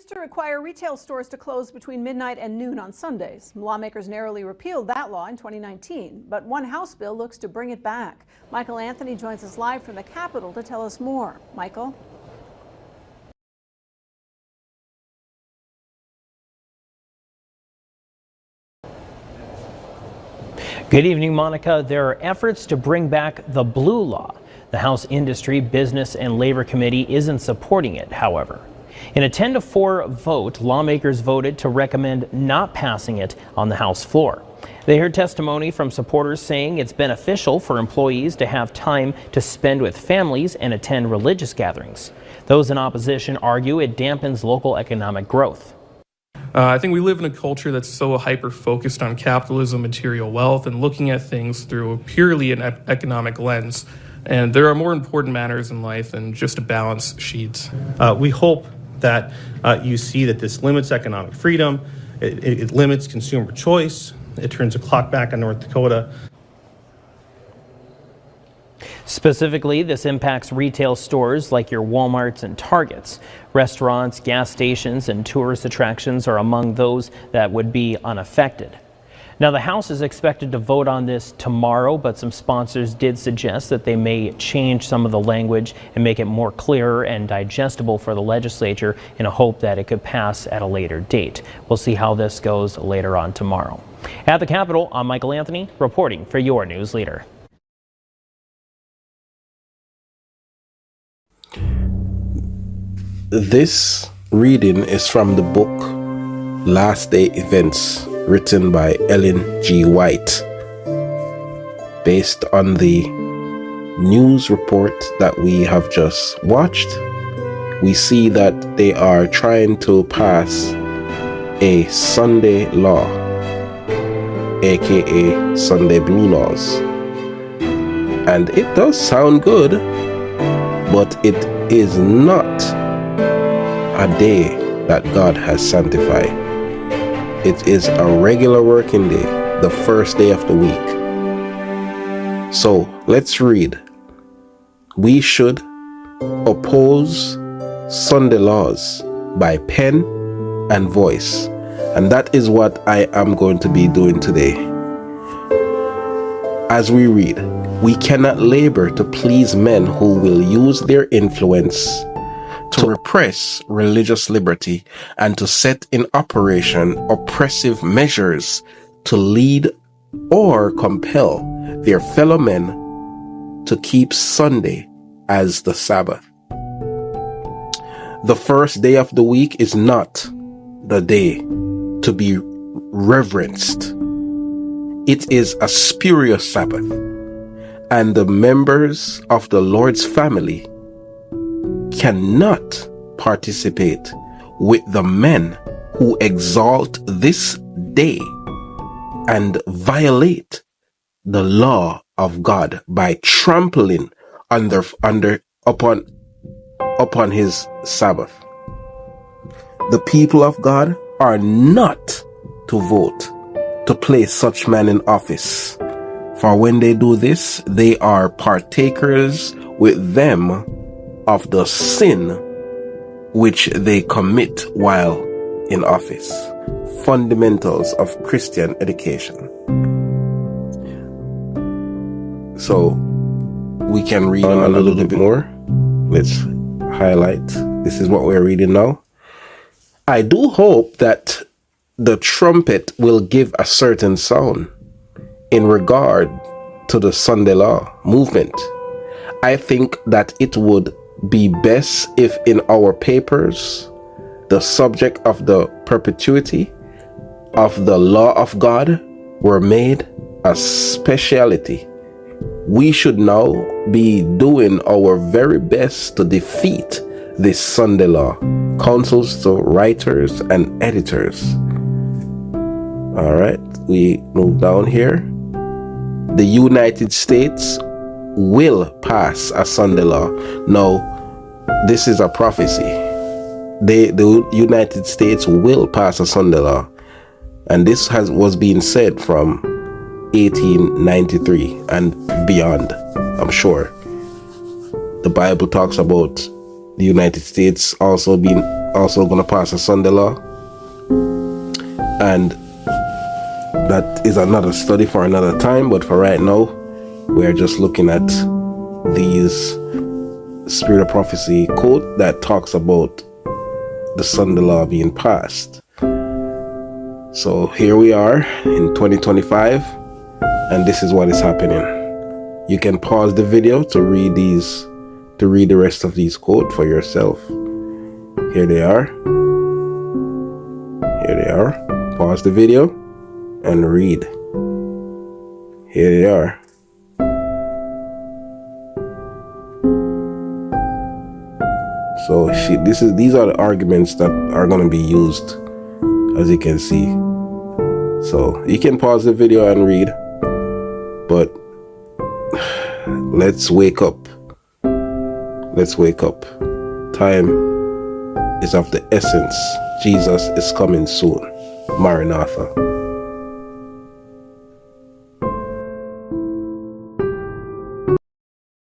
To require retail stores to close between midnight and noon on Sundays. Lawmakers narrowly repealed that law in 2019, but one House bill looks to bring it back. Michael Anthony joins us live from the Capitol to tell us more. Michael? Good evening, Monica. There are efforts to bring back the blue law. The House Industry, Business, and Labor Committee isn't supporting it, however. In a 10-4 vote, lawmakers voted to recommend not passing it on the House floor. They heard testimony from supporters saying it's beneficial for employees to have time to spend with families and attend religious gatherings. Those in opposition argue it dampens local economic growth. I think we live in a culture that's so hyper-focused on capitalism, material wealth, and looking at things through purely an economic lens. And there are more important matters in life than just a balance sheet. We hope that you see that this limits economic freedom, it limits consumer choice, it turns the clock back on North Dakota. Specifically, this impacts retail stores like your Walmarts and Targets. Restaurants, gas stations, and tourist attractions are among those that would be unaffected. Now, the House is expected to vote on this tomorrow, but some sponsors did suggest that they may change some of the language and make it more clearer and digestible for the legislature in a hope that it could pass at a later date. We'll see how this goes later on tomorrow. At the Capitol, I'm Michael Anthony, reporting for your news leader. This reading is from the book Last Day Events, written by Ellen G. White, based on the news report that we have just watched. We see that they are trying to pass a Sunday law, aka Sunday Blue Laws, and it does sound good, but it is not a day that God has sanctified. It is a regular working day, the first day of the week. So let's read. We should oppose Sunday laws by pen and voice. And that is what I am going to be doing today. As we read, we cannot labor to please men who will use their influence to repress religious liberty and to set in operation oppressive measures to lead or compel their fellow men to keep Sunday as the Sabbath. The first day of the week is not the day to be reverenced. It is a spurious Sabbath, and the members of the Lord's family cannot participate with the men who exalt this day and violate the law of God by trampling upon his Sabbath. The people of God are not to vote to place such men in office, for when they do this, they are partakers with them of the sin which they commit while in office. Fundamentals of Christian education. So we can read on a little bit more. Let's highlight. This is what we're reading now. I do hope that the trumpet will give a certain sound in regard to the Sunday law movement. I think that it would be best if in our papers the subject of the perpetuity of the law of God were made a speciality. We should now be doing our very best to defeat this Sunday law. Counsels to writers and editors. All right, we move down here. The United States will pass a Sunday law. Now, this is a prophecy. The United States will pass a Sunday law, and this was being said from 1893 and beyond. I'm sure the Bible talks about the United States also being also going to pass a Sunday law. And that is another study for another time. But for right now, we're just looking at these Spirit of Prophecy quote that talks about the Sunday law being passed. So here we are in 2025, and this is what is happening. You can pause the video to read the rest of these quotes for yourself. Here they are. Here they are. Pause the video and read. Here they are. So these are the arguments that are going to be used, as you can see. So you can pause the video and read, but let's wake up. Let's wake up. Time is of the essence. Jesus is coming soon. Maranatha.